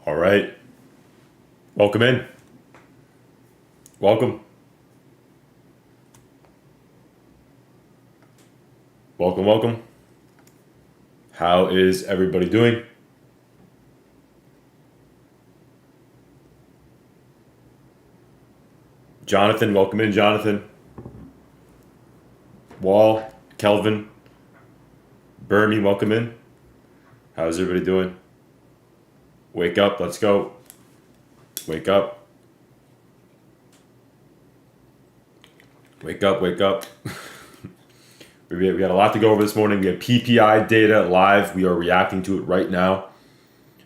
All right. Welcome in. Welcome. Welcome, welcome. How is everybody doing? Jonathan, welcome in, Jonathan. Wall, Kelvin, Bernie, welcome in. How's everybody doing? Wake up, let's go. Wake up. Wake up, wake up. We got a lot to go over this morning. We have PPI data live. We are reacting to it right now.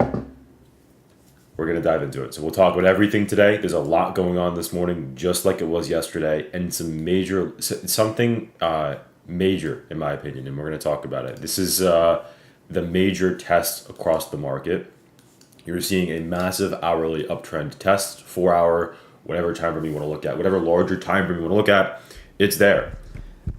We're going to dive into it. So we'll talk about everything today. There's a lot going on this morning, just like it was yesterday, and something major, in my opinion, and we're going to talk about it. This is the major test across the market. You're seeing a massive hourly uptrend test, 4 hour, whatever time frame you want to look at, whatever larger time frame you want to look at, it's there.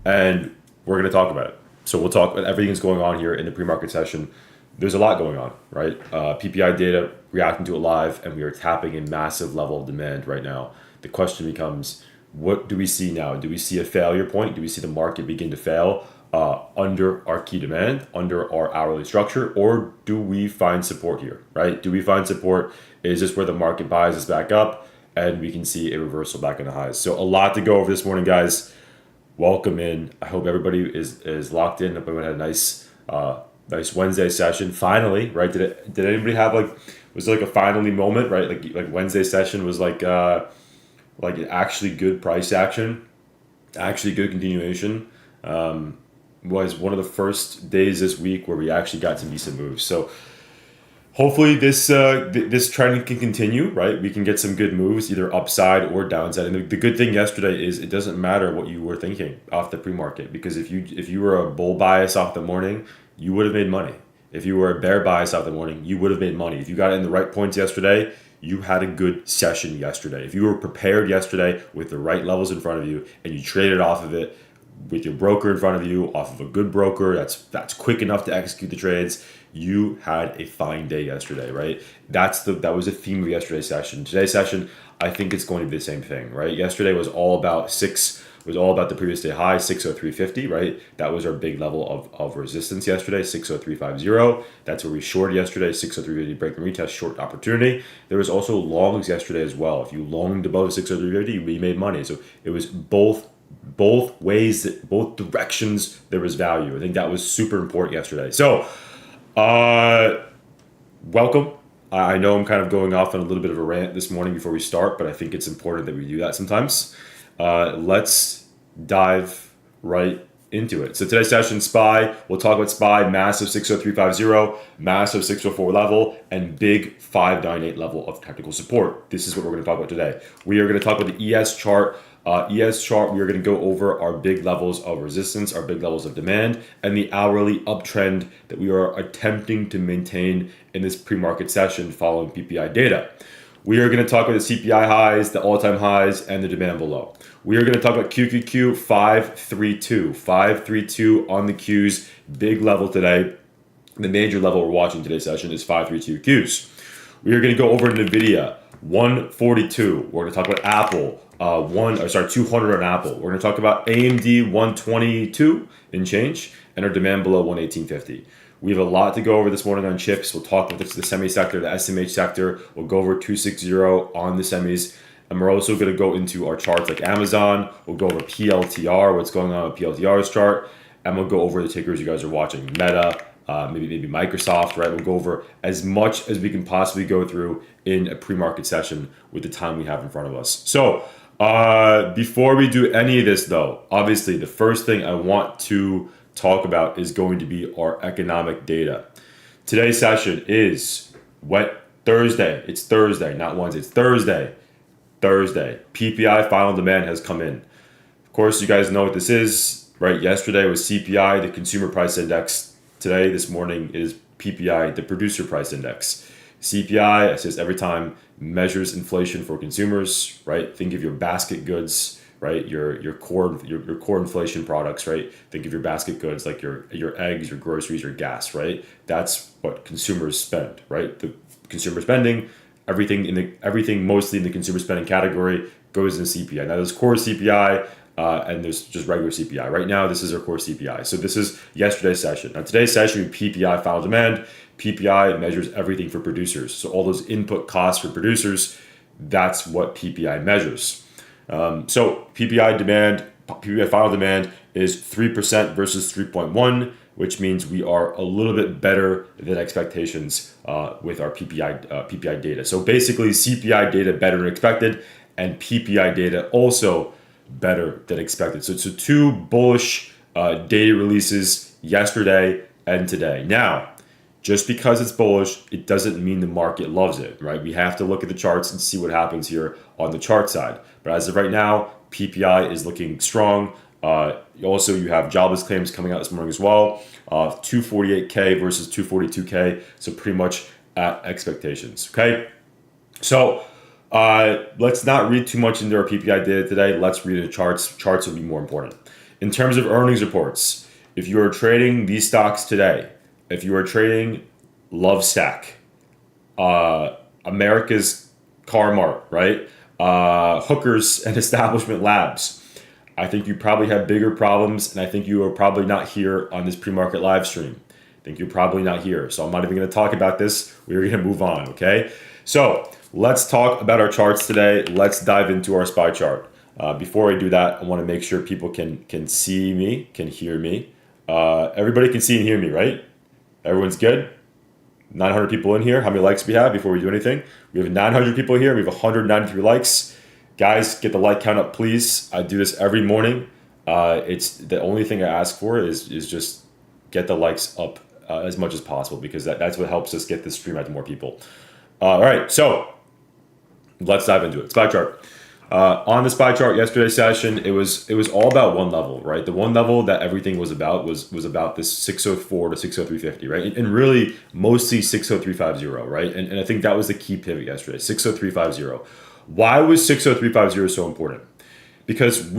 And we're going to talk about it. So we'll talk about everything that's going on here in the pre-market session. There's a lot going on, right? PPI data, reacting to it live, and we are tapping a massive level of demand right now. The question becomes, what do we see now? Do we see a failure point? Do we see the market begin to fail under our key demand, under our hourly structure, or do we find support here, right? Do we find support? Is this where the market buys us back up and we can see a reversal back in the highs? So a lot to go over this morning, guys. Welcome in. I hope everybody is locked in. I hope everyone had a nice Wednesday session. Finally, right? Did anybody have was there like a finally moment, right? Like Wednesday session was like actually good price action, actually good continuation. Was one of the first days this week where we actually got some decent moves. So hopefully this trend can continue, right? We can get some good moves, either upside or downside. And the good thing yesterday is it doesn't matter what you were thinking off the pre-market, because if you were a bull bias off the morning, you would have made money. If you were a bear bias off the morning, you would have made money. If you got it in the right points yesterday, you had a good session yesterday. If you were prepared yesterday with the right levels in front of you and you traded off of it with your broker in front of you, off of a good broker that's quick enough to execute the trades, you had a fine day yesterday, right? That was the theme of yesterday's session. Today's session, I think it's going to be the same thing, right? Yesterday was all about the previous day high, 603.50, right? That was our big level of resistance yesterday, 603.50. That's where we shorted yesterday, 603.50 break and retest, short opportunity. There was also longs yesterday as well. If you longed above 603.50, we made money. So it was both ways, both directions, there was value. I think that was super important yesterday. So welcome. I know I'm kind of going off on a little bit of a rant this morning before we start, but I think it's important that we do that sometimes. Let's dive right into it. So today's session, SPY. We'll talk about SPY, massive 603.50, massive 604 level, and big 598 level of technical support. This is what we're going to talk about today. We are going to talk about the ES chart. ES chart, we are going to go over our big levels of resistance, our big levels of demand, and the hourly uptrend that we are attempting to maintain in this pre-market session following PPI data. We are going to talk about the CPI highs, the all-time highs, and the demand below. We are going to talk about QQQ 532. 532 on the Qs, big level today. The major level we're watching today's session is 532 Qs. We are going to go over Nvidia 142. We're going to talk about Apple 200 on Apple. We're going to talk about AMD 122 in change, and our demand below 118.50. We have a lot to go over this morning on chips. We'll talk about the semi sector, the SMH sector. We'll go over 260 on the semis. And we're also going to go into our charts like Amazon. We'll go over PLTR, what's going on with PLTR's chart. And we'll go over the tickers you guys are watching. Meta, maybe Microsoft, right? We'll go over as much as we can possibly go through in a pre-market session with the time we have in front of us. So before we do any of this, though, obviously the first thing I want to talk about is going to be our economic data. Today's session is Thursday. It's Thursday, not Wednesday. It's Thursday. PPI final demand has come in. Of course, you guys know what this is, right? Yesterday was CPI, the consumer price index. Today, this morning, is PPI, the producer price index. CPI, I say this every time, measures inflation for consumers, right? Think of your basket goods, right? Your core inflation products, right? Think of your basket goods like your eggs, your groceries, your gas, right? That's what consumers spend, right? The consumer spending. Everything mostly in the consumer spending category goes in CPI. Now there's core CPI and there's just regular CPI. Right now, this is our core CPI. So this is yesterday's session. Now today's session, we PPI final demand. PPI measures everything for producers. So all those input costs for producers, that's what PPI measures. So PPI final demand is 3% versus 3.1, which means we are a little bit better than expectations with our PPI data. So basically, CPI data better than expected, and PPI data also better than expected. So two bullish data releases yesterday and today. Now, just because it's bullish, it doesn't mean the market loves it, right? We have to look at the charts and see what happens here on the chart side. But as of right now, PPI is looking strong. Also, you have jobless claims coming out this morning as well. 248K versus 242K, so pretty much at expectations. Okay, so let's not read too much into our PPI data today. Let's read the charts. Charts will be more important. In terms of earnings reports, if you are trading these stocks today, if you are trading Lovesac, America's Car Mart, right? Hookers and Establishment Labs, I think you probably have bigger problems, and I think you are probably not here on this pre-market live stream. I think you're probably not here, so I'm not even going to talk about this. We're going to move on, okay? So let's talk about our charts today. Let's dive into our SPY chart. Before I do that, I want to make sure people can see me, can hear me. Everybody can see and hear me, right? Everyone's good? 900 people in here. How many likes we have before we do anything? We have 900 people here. We have 193 likes. Guys, get the like count up, please. I do this every morning. It's the only thing I ask for is just get the likes up as much as possible, because that's what helps us get this stream out to more people. All right, so let's dive into it. SPY chart. On the SPY chart yesterday's session, it was all about one level, right? The one level that everything was about was about this 604 to 603.50, right? And really mostly 603.50, right? And I think that was the key pivot yesterday, 603.50. Why was 603.50 so important? Because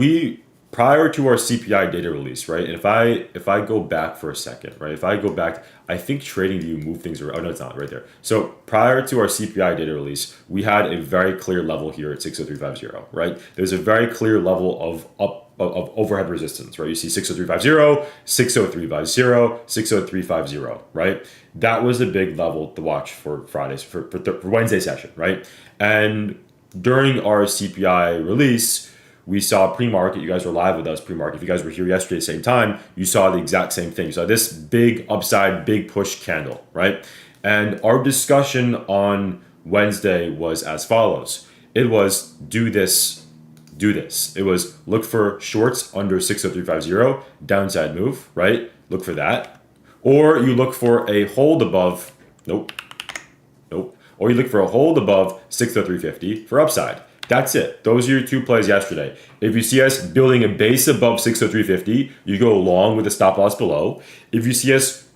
prior to our CPI data release, right? And if I go back for a second, right? If I go back, I think TradingView moved things around. Oh no, it's not right there. So prior to our CPI data release, we had a very clear level here at 603.50, right? There's a very clear level of overhead resistance, right? You see 603.50, 603.50, 603.50, right? That was a big level to watch for Fridays, for Wednesday session, right? And during our CPI release, we saw Premarket. You guys were live with us, Premarket. If you guys were here yesterday at the same time, you saw the exact same thing. You saw this big upside, big push candle, right? And our discussion on Wednesday was as follows. It was do this. It was look for shorts under 603.50, downside move, right? Look for that. Or you look for a hold above, nope. Or you look for a hold above 603.50 for upside. That's it. Those are your two plays yesterday. If you see us building a base above 603.50, you go long with a stop loss below. If you see us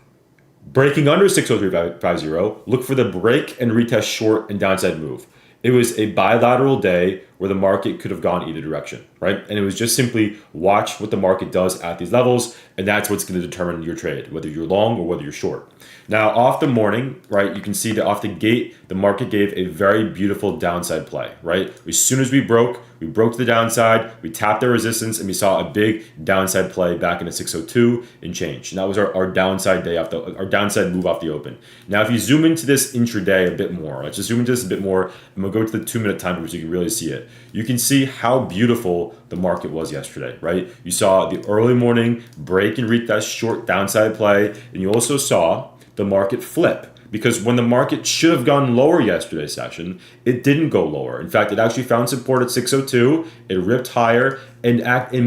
breaking under 603.50, look for the break and retest short and downside move. It was a bilateral day where the market could have gone either direction, right? And it was just simply watch what the market does at these levels, and that's what's going to determine your trade, whether you're long or whether you're short. Now, off the morning, right, you can see that off the gate, the market gave a very beautiful downside play, right? As soon as we broke to the downside, we tapped our resistance, and we saw a big downside play back into 602 and change. And that was our downside day our downside move off the open. Now, if you zoom into this intraday a bit more, let's just zoom into this a bit more, and we'll go to the 2-minute time frame so you can really see it. You can see how beautiful the market was yesterday, right? You saw the early morning break and retest short downside play, and you also saw the market flip, because when the market should have gone lower yesterday's session, it didn't go lower. In fact, it actually found support at 602, it ripped higher and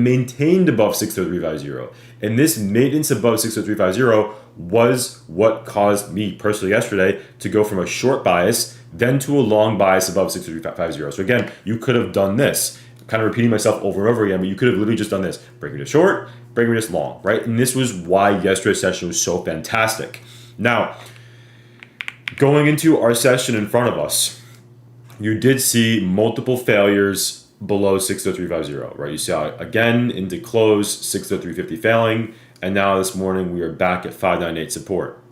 maintained above 603.50. And this maintenance above 603.50 was what caused me personally yesterday to go from a short bias then to a long bias above 603.50. So again, you could have done this. I'm kind of repeating myself over and over again, but you could have literally just done this. Break me to short, break me to long, right? And this was why yesterday's session was so fantastic. Now, going into our session in front of us, you did see multiple failures below 603.50, right? You saw again into close 603.50 failing, and now this morning we are back at 598 support.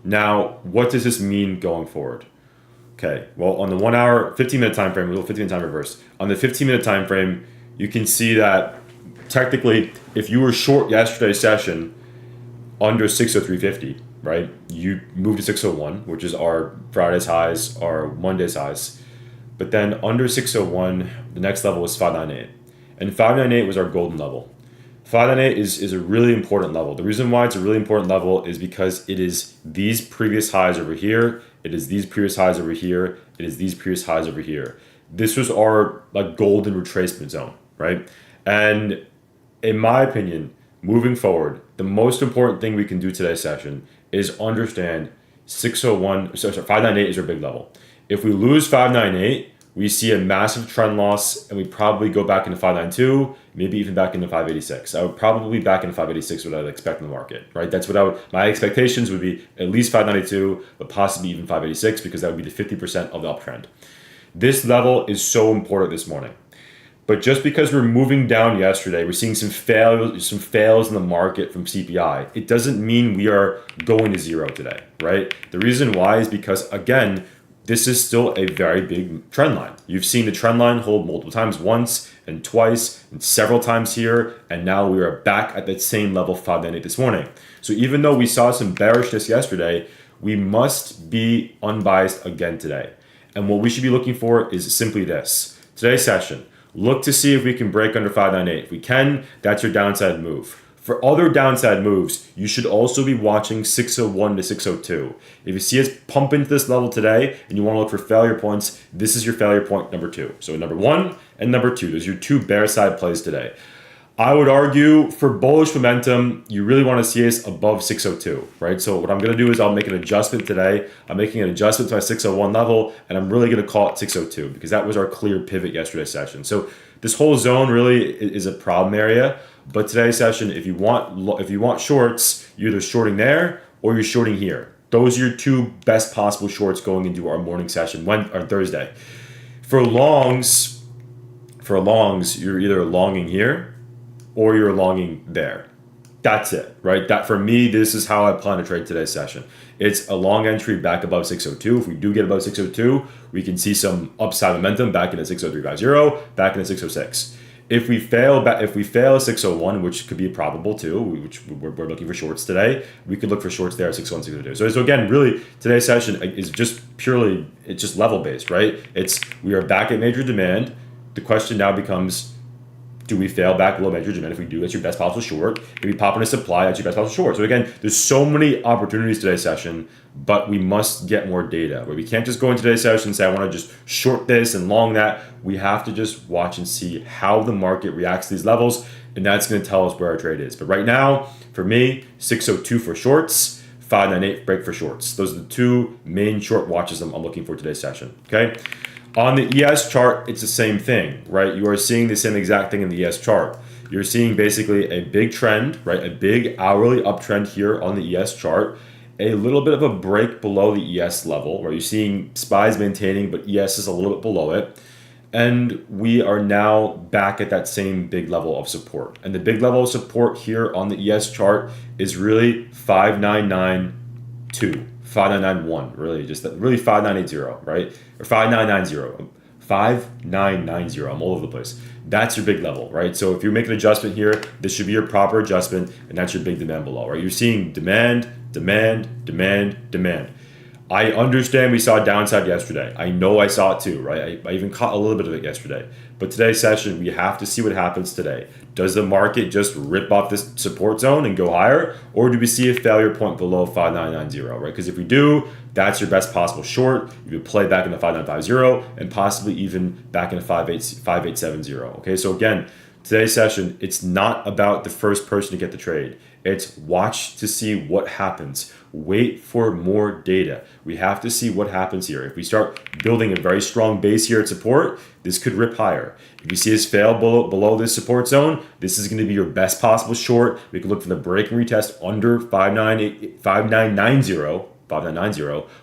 Now, what does this mean going forward? Okay, well, on the 1 hour, 15-minute time frame, a little 15-minute time reverse. On the 15-minute time frame, you can see that technically, if you were short yesterday's session under 603.50, right, you moved to 601, which is our Friday's highs, our Monday's highs. But then under 601, the next level was 598. And 598 was our golden level. 598 is a really important level. The reason why it's a really important level is because it is these previous highs over here. It is these previous highs over here. It is these previous highs over here. This was our like golden retracement zone, right? And in my opinion, moving forward, the most important thing we can do today's session is understand 598 is our big level. If we lose 598, we see a massive trend loss and we probably go back into 592, maybe even back into 586. I would probably be back into 586, what I'd expect in the market, right? That's what my expectations would be at least 592, but possibly even 586, because that would be the 50% of the uptrend. This level is so important this morning. But just because we're moving down yesterday, we're seeing some fails in the market from CPI. It doesn't mean we are going to zero today, right? The reason why is because, again, this is still a very big trend line. You've seen the trend line hold multiple times, once and twice and several times here, and now we are back at that same level 598 this morning. So even though we saw some bearishness yesterday, we must be unbiased again today. And what we should be looking for is simply this. Today's session, look to see if we can break under 598. If we can, that's your downside move. For other downside moves, you should also be watching 601 to 602. If you see us pump into this level today and you want to look for failure points, this is your failure point number 2. So number 1 and number 2, those are your 2 bear side plays today. I would argue for bullish momentum, you really want to see us above 602, right? So what I'm going to do is I'll make an adjustment today. I'm making an adjustment to my 601 level, and I'm really going to call it 602 because that was our clear pivot yesterday's session. So this whole zone really is a problem area. But today's session, if you want shorts, you're either shorting there or you're shorting here. Those are your 2 best possible shorts going into our morning session on Thursday. For longs, you're either longing here or you're longing there. That's it, right? That for me, this is how I plan to trade today's session. It's a long entry back above 602. If we do get above 602, we can see some upside momentum back into 603.50, back into 606. If we fail 601, which could be probable too, which we're looking for shorts today, we could look for shorts there at 601, 602. So again, really today's session is just purely, it's just level based, right? We are back at major demand. The question now becomes, do we fail back below major demand? If we do, that's your best possible short. If we pop in a supply, that's your best possible short. So again, there's so many opportunities today's session, but we must get more data. Where we can't just go into today's session and say, I want to just short this and long that. We have to just watch and see how the market reacts to these levels, and that's going to tell us where our trade is. But right now, for me, 602 for shorts, 598 break for shorts. Those are the 2 main short watches I'm looking for today's session, okay? On the ES chart, it's the same thing, right? You are seeing the same exact thing in the ES chart. You're seeing basically a big trend, right? A big hourly uptrend here on the ES chart. A little bit of a break below the ES level, where you're seeing SPYs maintaining, but ES is a little bit below it. And we are now back at that same big level of support. And the big level of support here on the ES chart is really 5992. 5991, really, really 5980, right? Or 5990. 5990. I'm all over the place. That's your big level, right? So if you make an adjustment here, this should be your proper adjustment, and that's your big demand below, right? You're seeing demand, demand, demand, demand. I understand we saw downside yesterday. I know I saw it too, right? I even caught a little bit of it yesterday. But today's session, we have to see what happens today. Does the market just rip off this support zone and go higher? Or do we see a failure point below 5990, right? Because if we do, that's your best possible short. You could play back into 5950 and possibly even back into 5870, okay? So again, today's session, it's not about the first person to get the trade. It's watch to see what happens. Wait for more data. We have to see what happens here. If we start building a very strong base here at support, this could rip higher. If you see us fail below this support zone, this is going to be your best possible short. We can look for the break and retest under 5990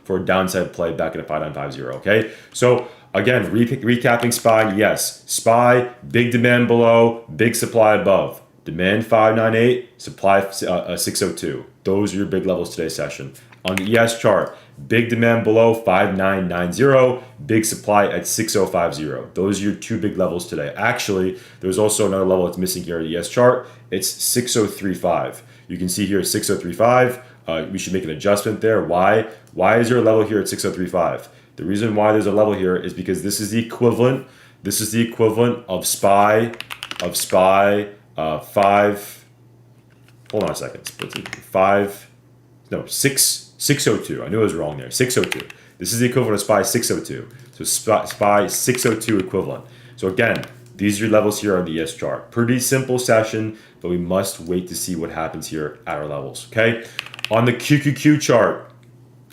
for a downside play back into 5950, okay? So again, recapping SPY, yes. SPY, big demand below, big supply above. Demand 598, supply 602. Those are your big levels today's session. On the ES chart, big demand below 5990, big supply at 6050. Those are your two big levels today. Actually, there's also another level that's missing here on the ES chart. It's 6035. You can see here 6035. We should make an adjustment there. Why? Why is there a level here at 6035? The reason why there's a level here is because this is the equivalent. This is the equivalent of SPY 5. Hold on a second. 602. I knew I was wrong there. 602. This is the equivalent of SPY 602. So SPY 602 equivalent. So again, these are your levels here on the ES chart. Pretty simple session, but we must wait to see what happens here at our levels. Okay. On the QQQ chart,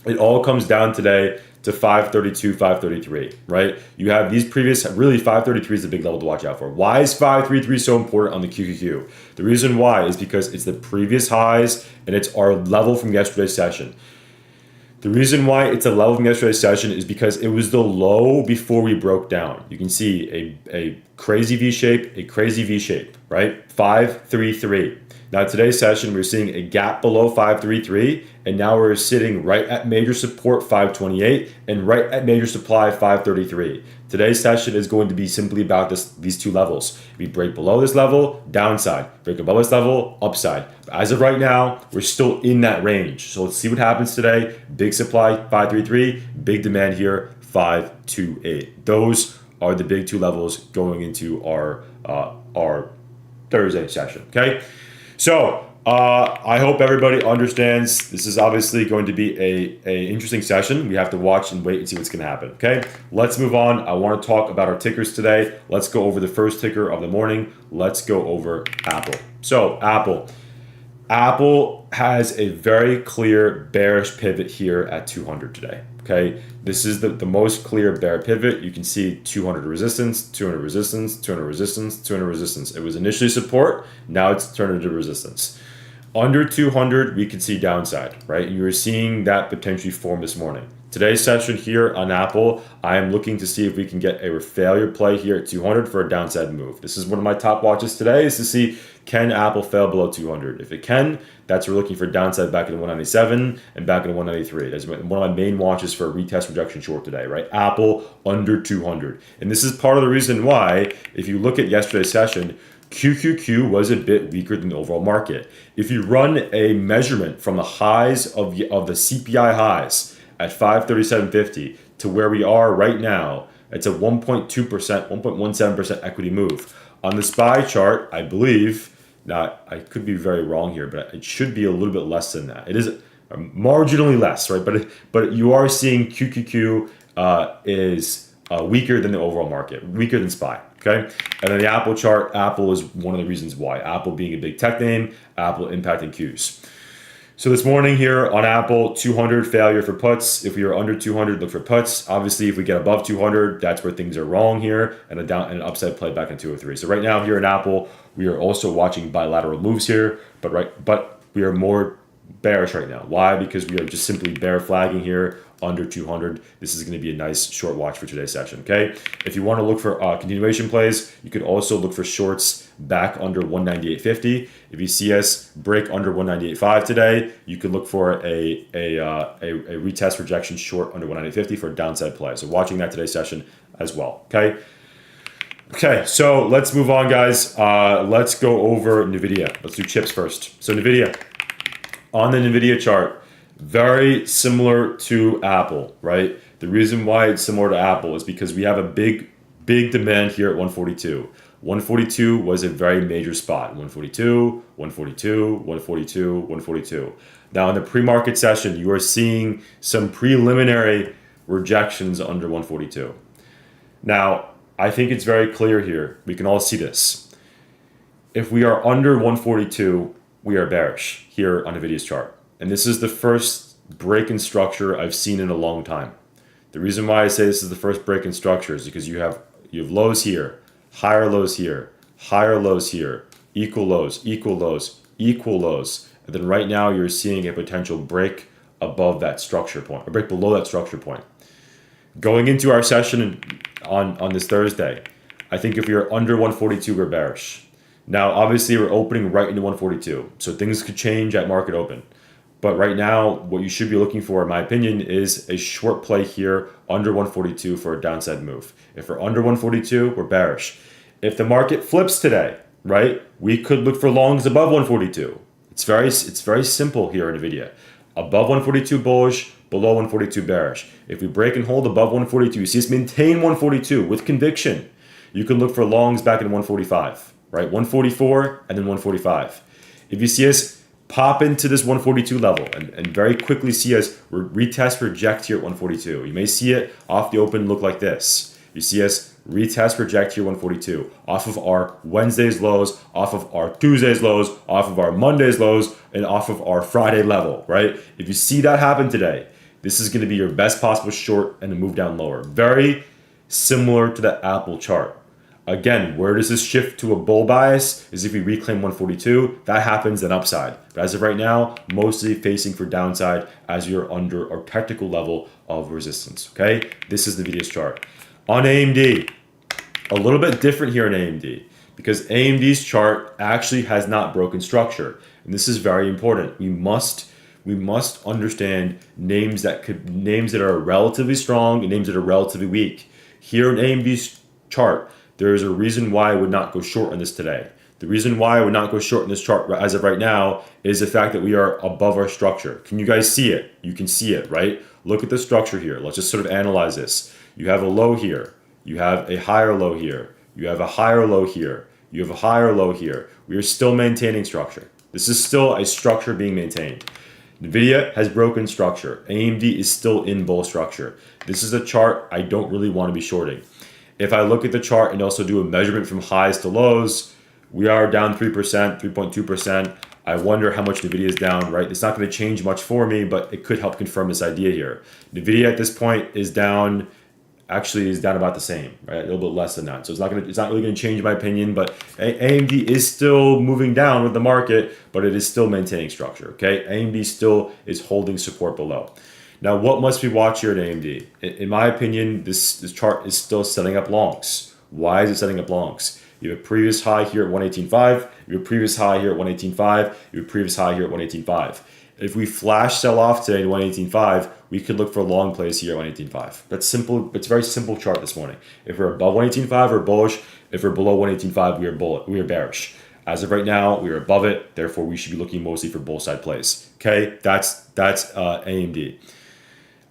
it all comes down today to 532, 533, right? You have these previous, really 533 is a big level to watch out for. Why is 533 so important on the QQQ? The reason why is because it's the previous highs and it's our level from yesterday's session. The reason why it's a level from yesterday's session is because it was the low before we broke down. You can see a crazy V shape, right? 533. Now today's session, we're seeing a gap below 533, and now we're sitting right at major support 528 and right at major supply 533. Today's session is going to be simply about these two levels. If we break below this level, downside. Break above this level, upside. But as of right now, we're still in that range. So let's see what happens today. Big supply 533, big demand here 528. Those are the big two levels going into our Thursday session. Okay. So I hope everybody understands this is obviously going to be a interesting session. We have to watch and wait and see what's going to happen. Okay, let's move on. I want to talk about our tickers today. Let's go over the first ticker of the morning. Let's go over Apple. So Apple has a very clear bearish pivot here at 200 today. Okay, this is the most clear bear pivot. You can see 200 resistance, 200 resistance, 200 resistance, 200 resistance. It was initially support. Now it's turned into resistance. Under 200, we can see downside, right? And you're seeing that potentially form this morning. Today's session here on Apple, I am looking to see if we can get a failure play here at 200 for a downside move. This is one of my top watches today, is to see, can Apple fail below 200? If it can, that's we're looking for downside back into 197 and back into 193. That's one of my main watches for a retest rejection short today, right? Apple under 200. And this is part of the reason why, if you look at yesterday's session, QQQ was a bit weaker than the overall market. If you run a measurement from the highs of the CPI highs at 537.50 to where we are right now, it's a 1.2%, 1.17% equity move. On the SPY chart, I believe, now I could be very wrong here, but it should be a little bit less than that. It is marginally less, right? But you are seeing QQQ is weaker than the overall market, weaker than SPY. Okay, and then the Apple chart, Apple is one of the reasons why. Apple being a big tech name, Apple impacting Qs. So this morning here on Apple, 200 failure for puts. If we are under 200, look for puts. Obviously, if we get above 200, that's where things are wrong here, and an upside play back in 203. So right now here in Apple, we are also watching bilateral moves here, but we are more bearish right now. Why? Because we are just simply bear flagging here under 200. This is going to be a nice short watch for today's session. Okay, if you want to look for continuation plays, you could also look for shorts back under 198.50. If you see us break under 198.5 today, you could look for a retest rejection short under 198.50 for a downside play. So watching that today's session as well. Okay, so let's move on, guys. Let's go over Nvidia. Let's do chips first. So Nvidia, on the Nvidia chart, very similar to Apple, right? The reason why it's similar to Apple is because we have a big demand here at 142. 142 was a very major spot. 142, 142, 142, 142. Now in the pre-market session, you are seeing some preliminary rejections under 142. Now, I think it's very clear here. We can all see this. If we are under 142, we are bearish here on Nvidia's chart. And this is the first break in structure I've seen in a long time. The reason why I say this is the first break in structure is because you have lows here, higher lows here, higher lows here, equal lows, equal lows, equal lows. And then right now you're seeing a potential break above that structure point, or break below that structure point. Going into our session on this Thursday, I think if you're under 142, we're bearish. Now, obviously, we're opening right into 142, so things could change at market open. But right now, what you should be looking for, in my opinion, is a short play here under 142 for a downside move. If we're under 142, we're bearish. If the market flips today, right, we could look for longs above 142. It's very simple here in Nvidia. Above 142 bullish, below 142 bearish. If we break and hold above 142, you see us maintain 142 with conviction. You can look for longs back in 145, right? 144 and then 145. If you see us pop into this 142 level and very quickly see us retest, reject here at 142. You may see it off the open look like this. You see us retest, reject here 142 off of our Wednesday's lows, off of our Tuesday's lows, off of our Monday's lows, and off of our Friday level, right? If you see that happen today, this is going to be your best possible short and a move down lower. Very similar to the Apple chart. Again, where does this shift to a bull bias is if we reclaim 142, that happens then upside. But as of right now, mostly facing for downside as you're under our technical level of resistance, okay? This is the Nvidia's chart. On AMD, a little bit different here in AMD because AMD's chart actually has not broken structure. And this is very important. We must understand names that are relatively strong and names that are relatively weak. Here in AMD's chart, there is a reason why I would not go short on this today. The reason why I would not go short in this chart as of right now is the fact that we are above our structure. Can you guys see it? You can see it, right? Look at the structure here. Let's just sort of analyze this. You have a low here. You have a higher low here. You have a higher low here. You have a higher low here. We are still maintaining structure. This is still a structure being maintained. Nvidia has broken structure. AMD is still in bull structure. This is a chart I don't really want to be shorting. If I look at the chart and also do a measurement from highs to lows, we are down 3%, 3.2%. I wonder how much Nvidia is down, right? It's not going to change much for me, but it could help confirm this idea here. Nvidia at this point is down, actually is down about the same, right? A little bit less than that. So it's not really going to change my opinion, but AMD is still moving down with the market, but it is still maintaining structure, okay? AMD still is holding support below. Now, what must we watch here at AMD? In my opinion, this chart is still setting up longs. Why is it setting up longs? You have a previous high here at 118.5. You have a previous high here at 118.5. You have a previous high here at 118.5. If we flash sell off today to 118.5, we could look for long plays here at 118.5. That's simple. It's a very simple chart this morning. If we're above 118.5, we're bullish. If we're below 118.5, we are bearish. As of right now, we are above it. Therefore, we should be looking mostly for bull side plays. Okay, that's AMD.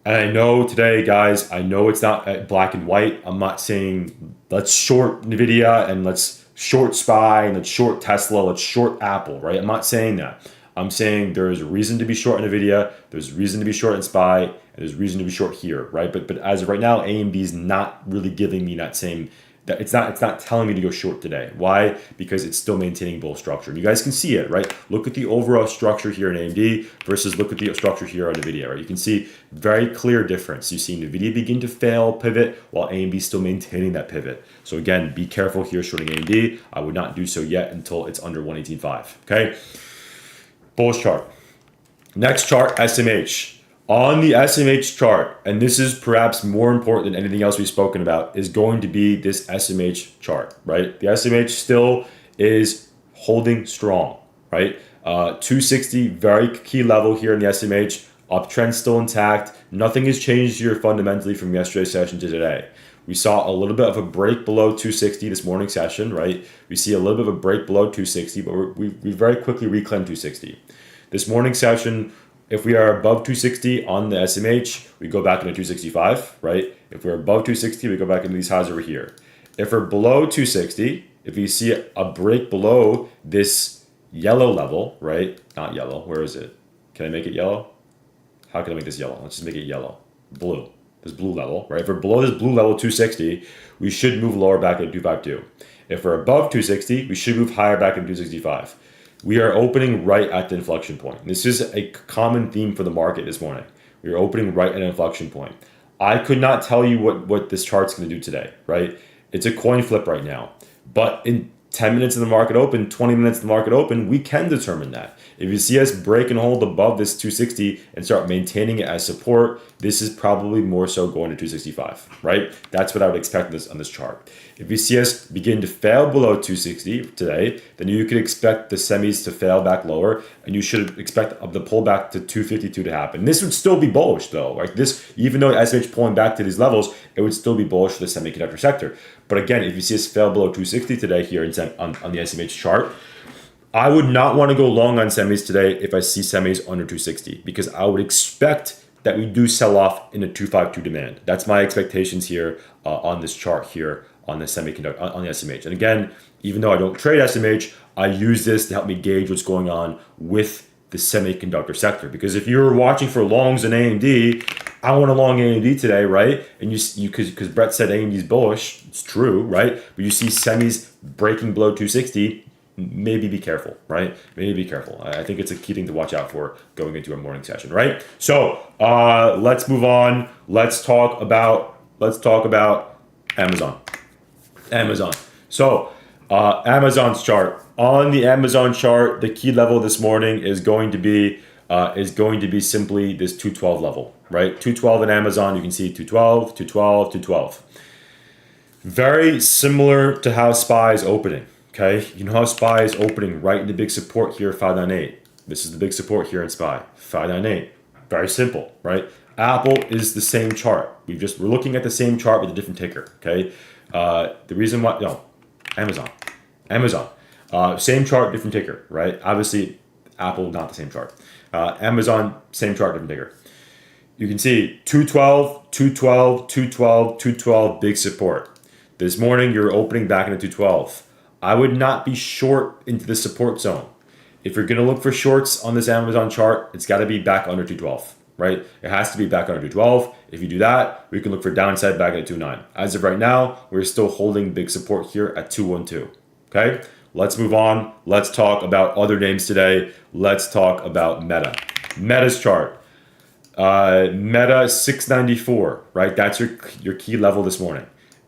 And I know today, guys, I know it's not black and white. I'm not saying let's short Nvidia and let's short SPY and let's short Tesla, let's short Apple, right? I'm not saying that. I'm saying there is a reason to be short in Nvidia, there's reason to be short in SPY, and there's reason to be short here, right? But as of right now, AMD is not really giving me that same. It's not telling me to go short today. Why? Because it's still maintaining bull structure. And you guys can see it, right? Look at the overall structure here in AMD versus look at the structure here on Nvidia, right? You can see very clear difference. You see Nvidia begin to fail pivot while AMD is still maintaining that pivot. So again, be careful here shorting AMD. I would not do so yet until it's under 118.5, okay? Bullish chart. Next chart, SMH. On the SMH chart, and this is perhaps more important than anything else we've spoken about, is going to be this SMH chart, right? The SMH still is holding strong, right? 260, very key level here in the SMH. Uptrend still intact. Nothing has changed here fundamentally from yesterday's session to today. We saw a little bit of a break below 260 this morning session, right? We see a little bit of a break below 260, but we very quickly reclaimed 260. This morning session, if we are above 260 on the SMH, we go back into 265, right? If we're above 260, we go back into these highs over here. If we're below 260, if you see a break below this yellow level, right? Not yellow, where is it? Can I make it yellow? How can I make this yellow? Let's just make it yellow. Blue. This blue level, right? If we're below this blue level, 260, we should move lower back into 252. If we're above 260, we should move higher back into 265. We are opening right at the inflection point. This is a common theme for the market this morning. We are opening right at an inflection point. I could not tell you what this chart's going to do today, right? It's a coin flip right now. But 10 minutes of the market open, 20 minutes of the market open, we can determine that. If you see us break and hold above this 260 and start maintaining it as support, this is probably more so going to 265, right? That's what I would expect on this chart. If you see us begin to fail below 260 today, then you could expect the semis to fail back lower, and you should expect the pullback to 252 to happen. This would still be bullish though, right? This, even though SMH pulling back to these levels, it would still be bullish for the semiconductor sector. But again, if you see us fail below 260 today here on the SMH chart, I would not want to go long on semis today if I see semis under 260, because I would expect that we do sell off in a 252 demand. That's my expectations here on this chart here on the semiconductor, on the SMH. And again, even though I don't trade SMH, I use this to help me gauge what's going on with the semiconductor sector. Because if you're watching for longs in AMD, I want a long AMD today, right? And you because Brett said AMD is bullish, it's true, right? But you see semis breaking below 260, maybe be careful, right? Maybe be careful. I think it's a key thing to watch out for going into a morning session, right? So let's move on. Let's talk about Amazon. So Amazon's chart. On the Amazon chart, the key level this morning is going to be simply this 212 level, right? 212 in Amazon, you can see 212, 212, 212. Very similar to how SPY is opening. Okay, you know how SPY is opening right in the big support here, 598. This is the big support here in SPY, 598. Very simple, right? Apple is the same chart. We're looking at the same chart with a different ticker. Okay, the reason why Amazon, same chart, different ticker, right? Obviously, Apple not the same chart. Amazon same chart, different ticker. You can see 212, 212, 212, 212, big support. This morning you're opening back into 212. I would not be short into the support zone. If you're going to look for shorts on this Amazon chart, it's got to be back under 212, right? It has to be back under 212. If you do that, we can look for downside back at 2.9. As of right now, we're still holding big support here at 212. Okay, let's move on. Let's talk about other names today. Let's talk about Meta. Meta's chart. Meta 694, right? That's your key level this morning.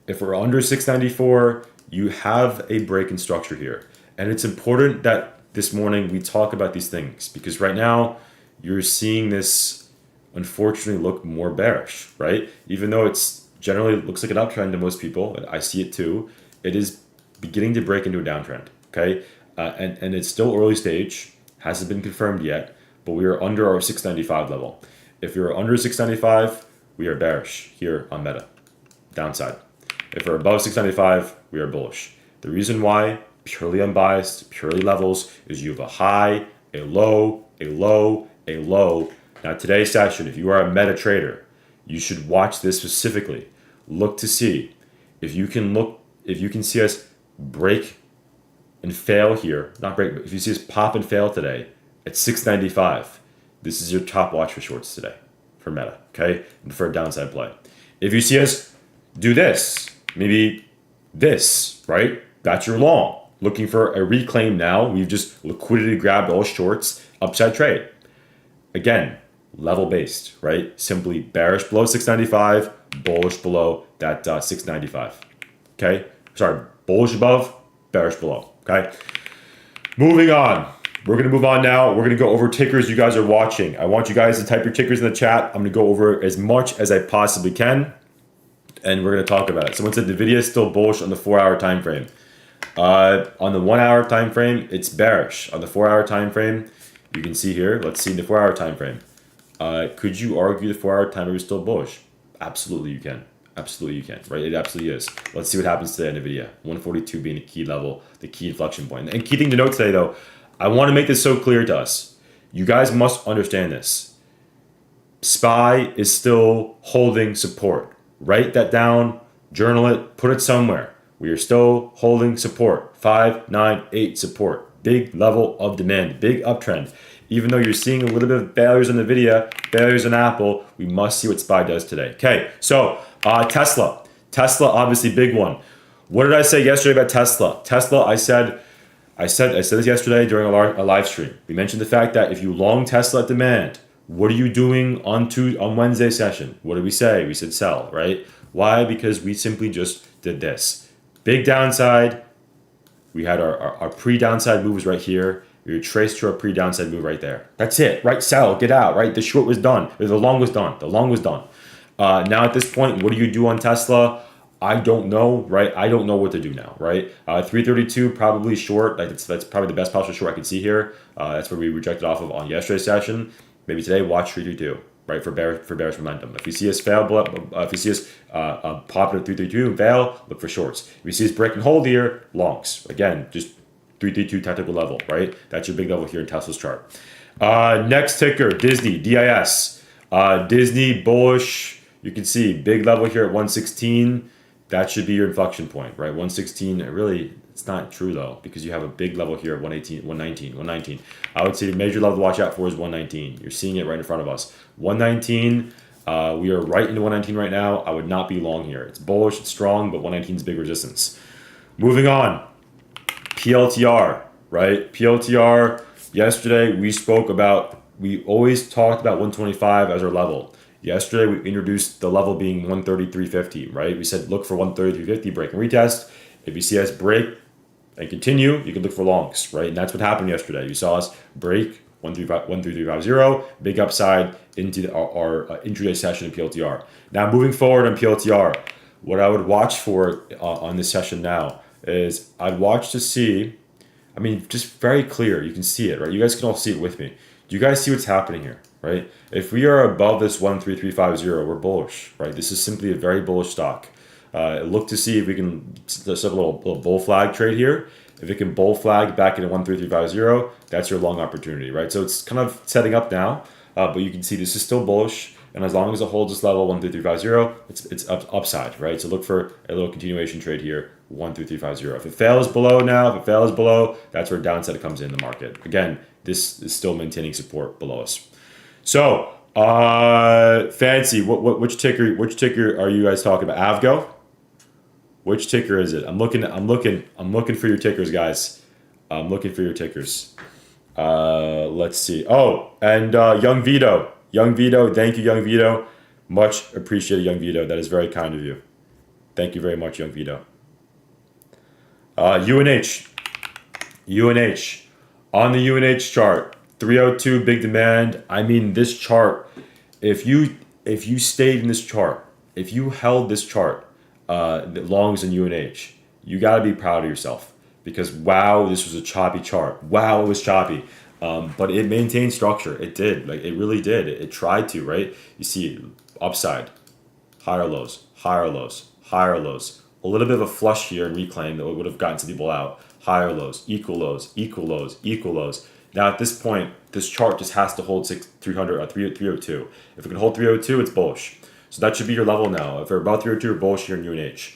If we're under 694, you have a break in structure here. And it's important that this morning we talk about these things, because right now you're seeing this unfortunately look more bearish, right? Even though it's generally looks like an uptrend to most people, and I see it too, it is beginning to break into a downtrend, okay? And it's still early stage, hasn't been confirmed yet, but we are under our 695 level. If you're under 695, we are bearish here on Meta, downside. If we're above 695, we are bullish. The reason why, purely unbiased, purely levels, is you have a high, a low, a low, a low. Now today's session, if you are a Meta trader, you should watch this specifically. Look to see if you can see us break and fail here, not break, but if you see us pop and fail today at 695, this is your top watch for shorts today for Meta, okay? And for a downside play. If you see us do this, maybe this, right? That's your long. Looking for a reclaim now. We've just liquidity grabbed all shorts, upside trade. Again, level based, right? Simply bearish below 695, bullish below that 695. Okay? Sorry, bullish above, bearish below. Okay? Moving on. We're going to move on now. We're going to go over tickers you guys are watching. I want you guys to type your tickers in the chat. I'm going to go over as much as I possibly can, and we're going to talk about it. Someone said Nvidia is still bullish on the 4-hour time frame. On the 1-hour time frame, it's bearish. On the 4-hour time frame, you can see here. Let's see the 4-hour time frame. Could you argue the 4-hour time frame is still bullish? Absolutely, you can. Absolutely, you can. Right? It absolutely is. Let's see what happens today at Nvidia. 142 being the key level, the key inflection point. And key thing to note today, though, I want to make this so clear to us. You guys must understand this. SPY is still holding support. Write that down, journal it, put it somewhere. We are still holding support. 598 support. Big level of demand, big uptrend. Even though you're seeing a little bit of failures on Nvidia, failures on Apple, we must see what SPY does today. Okay, so Tesla. Tesla, obviously big one. What did I say yesterday about Tesla? Tesla, I said this yesterday during a live stream. We mentioned the fact that if you long Tesla at demand, what are you doing on Wednesday session? What did we say? We said sell, right? Why? Because we simply just did this. Big downside, We had our pre-downside moves right here. We traced to our pre-downside move right there. That's it, right? Sell, get out, right? The short was done. The long was done. The long was done. Now at this point, what do you do on Tesla? I don't know, right? I don't know what to do now, right? 332 probably short. That's probably the best possible short I could see here. That's where we rejected off of on yesterday's session. Maybe today, watch 332, right? For bearish momentum. If you see us fail, if you see us pop at 332 and fail, look for shorts. If you see us break and hold here, longs. Again, just 332 technical level, right? That's your big level here in Tesla's chart. Next ticker, Disney, DIS. Disney bullish. You can see big level here at 116. That should be your inflection point, right? 116, really, it's not true though, because you have a big level here at 118, 119, 119. I would say the major level to watch out for is 119. You're seeing it right in front of us. 119, we are right into 119 right now. I would not be long here. It's bullish, it's strong, but 119 is big resistance. Moving on, PLTR, right? PLTR, yesterday we always talked about 125 as our level. Yesterday, we introduced the level being 133.50, right? We said look for 133.50, break and retest. If you see us break and continue, you can look for longs, right? And that's what happened yesterday. You saw us break 133.50, big upside into our intraday session in PLTR. Now, moving forward on PLTR, what I would watch for on this session now is I'd watch to see, I mean, just very clear. You can see it, right? You guys can all see it with me. Do you guys see what's happening here? Right? If we are above this 13350, we're bullish, right? This is simply a very bullish stock. Look to see if we can set up a little bull flag trade here. If it can bull flag back into 13350, that's your long opportunity, right? So it's kind of setting up now, but you can see this is still bullish. And as long as it holds this level, 13350, it's upside, right? So look for a little continuation trade here, 13350. If it fails below now, that's where downside comes in the market. Again, this is still maintaining support below us. So, Fancy, which ticker are you guys talking about? Avgo? Which ticker is it? I'm looking for your tickers, guys. I'm looking for your tickers. Let's see. Oh, and Young Vito. Young Vito, thank you, Young Vito. Much appreciated, Young Vito. That is very kind of you. Thank you very much, Young Vito. UNH. On the UNH chart, 302 big demand. I mean, this chart, if you stayed in this chart, if you held this chart, the longs in UNH, you got to be proud of yourself, because wow, this was a choppy chart. Wow, it was choppy. But it maintained structure. It did. Like, it really did. It tried to, right? You see upside, higher lows, higher lows, higher lows. A little bit of a flush here and reclaim that would have gotten some people out. Higher lows, equal lows, equal lows, equal lows. Now at this point, this chart just has to hold 302. If it can hold 302, it's bullish. So that should be your level now. If you're above 302, you're bullish here in UNH.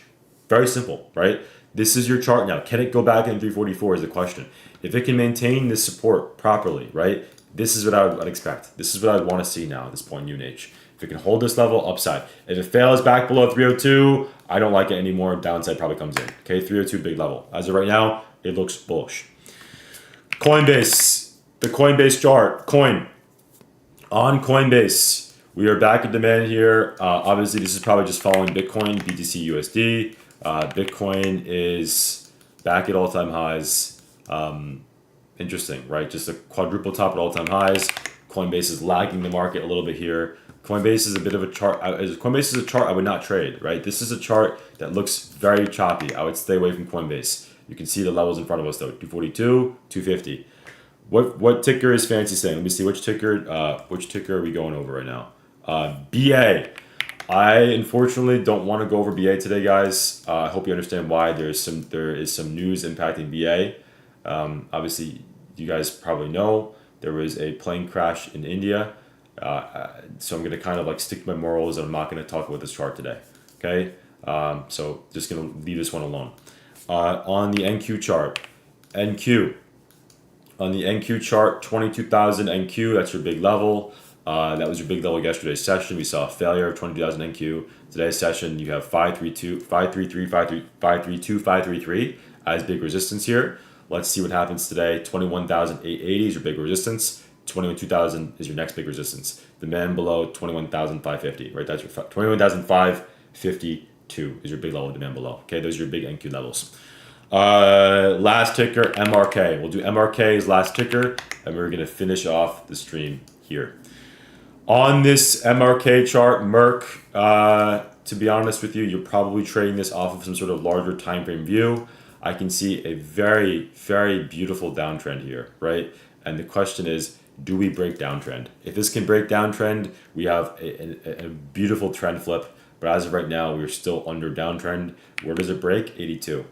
Very simple, right? This is your chart now. Can it go back in 344 is the question. If it can maintain this support properly, right? This is what I'd expect. This is what I want to see now at this point in UNH. If it can hold this level, upside. If it fails back below 302, I don't like it anymore. Downside probably comes in. Okay, 302 big level. As of right now, it looks bullish. Coinbase, the Coinbase chart. On Coinbase, we are back in demand here. Obviously, this is probably just following Bitcoin, BTC USD. Bitcoin is back at all-time highs. Interesting, right? Just a quadruple top at all-time highs. Coinbase is lagging the market a little bit here. Coinbase is a bit of a chart. Coinbase is a chart I would not trade, right? This is a chart that looks very choppy. I would stay away from Coinbase. You can see the levels in front of us though. 242, 250. What ticker is Fancy saying? Let me see which ticker are we going over right now? BA. I unfortunately don't want to go over BA today, guys. I hope you understand why. There is some news impacting BA. Obviously, you guys probably know there was a plane crash in India. So I'm going to kind of like stick to my morals, and I'm not going to talk about this chart today. Okay? So just going to leave this one alone. On the NQ chart, on the NQ chart, 22,000 NQ, that's your big level. That was your big level yesterday's session. We saw a failure of 22,000 NQ. Today's session, you have 532, 533 as big resistance here. Let's see what happens today. 21,880 is your big resistance. 22,000 is your next big resistance. Demand below 21,550, right? That's your 21,552 is your big level of demand below. Okay, those are your big NQ levels. Last ticker, MRK. We'll do MRK as last ticker, and we're gonna finish off the stream here. On this MRK chart, Merck, to be honest with you, you're probably trading this off of some sort of larger time frame view. I can see a very, very beautiful downtrend here, right? And the question is, do we break downtrend? If this can break downtrend, we have a beautiful trend flip. But as of right now, we're still under downtrend. Where does it break? 82.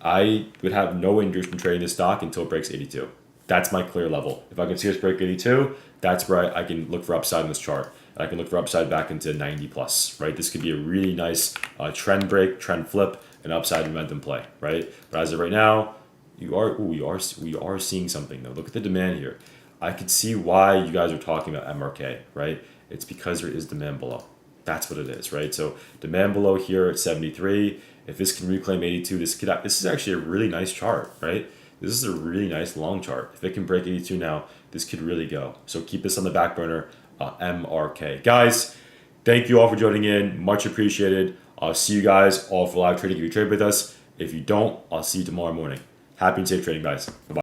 I would have no interest in trading this stock until it breaks 82. That's my clear level. If I can see us break 82, that's where I can look for upside in this chart. And I can look for upside back into 90 plus, right? This could be a really nice trend break, trend flip, and upside momentum play, right? But as of right now, we are seeing something though. Look at the demand here. I could see why you guys are talking about MRK, right? It's because there is demand below. That's what it is, right? So demand below here at 73. If this can reclaim 82, this is actually a really nice chart, right? This is a really nice long chart. If it can break 82 now, this could really go. So keep this on the back burner, MRK. Guys, thank you all for joining in. Much appreciated. I'll see you guys all for live trading if you trade with us. If you don't, I'll see you tomorrow morning. Happy and safe trading, guys. Bye-bye.